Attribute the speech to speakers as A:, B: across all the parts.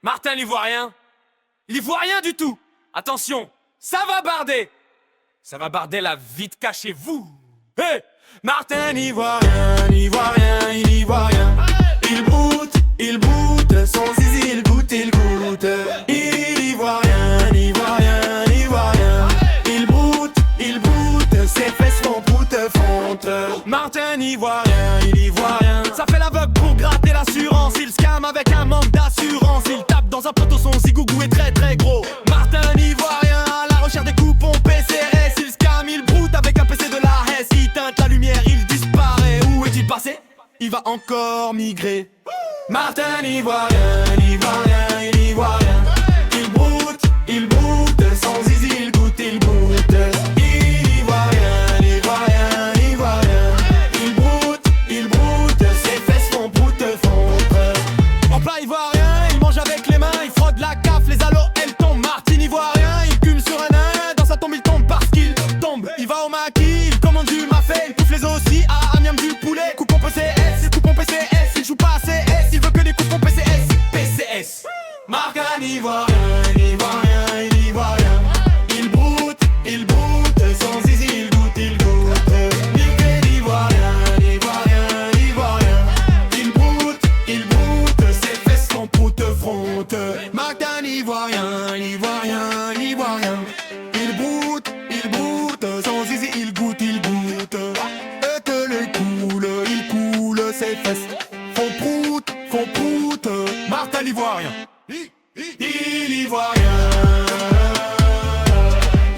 A: Martin l'Ivoirien, il y voit rien du tout. Attention, ça va barder. Ça va barder la vie de cachez-vous. Hey, Martin l'Ivoirien, l'Ivoirien, il y voit rien. Il boute, son zizi, il goûte. Il y voit rien, l'Ivoirien, l'Ivoirien. Il boute, ses fesses font fonte. Martin l'Ivoirien, il y voit rien. Ça fait l'aveugle pour gratter l'assurance. Il scam avec un manque d'assurance. Il tape dans un poteau, son zigougou est très très gros. Martin l'Ivoirien, à la recherche des coupons PCRS. Il scam, il broute avec un PC de la Hesse. Il teinte la lumière, il disparaît. Où est-il passé? Il va encore migrer. Martin l'Ivoirien, l'Ivoirien, il y voit rien. Il broute, son zizi, il goûte. Il y voit rien, l'Ivoirien, l'Ivoirien. Il broute, ses fesses font fonte. En plat ivoirien, il mange avec les mains. Il frotte la gaffe, les allos, elle tombe. Martin ivoirien, il fume sur un nain. Dans sa tombe, il tombe parce qu'il tombe. Il va au maquis, il commande du mafé. Il bouffe les os aussi, à Amiam du poulet. Coupon PCS, coupon PCS. Il joue pas à CS, il veut que des coupons PCS. Martin ivoirien, l'Ivoirien, il y voit rien. Il broute, son zizi, il goûte. L'Ivoirien, l'Ivoirien, l'Ivoirien. Il broute, ses fesses sont fronte. Martin l'Ivoirien, l'Ivoirien, l'Ivoirien. Il broute, son zizi, il goûte. Et que il coule, ses fesses font prout. Martin l'Ivoirien, il y voit rien.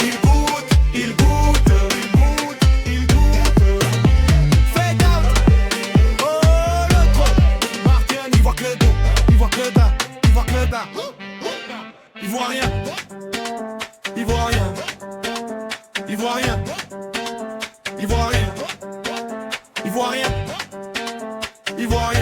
A: Il goûte. Fade out. Oh le trop. Martin, il voit que le dos. Il voit que le bas. Il voit rien. Il voit rien. Il voit rien. Il voit rien. Il voit rien.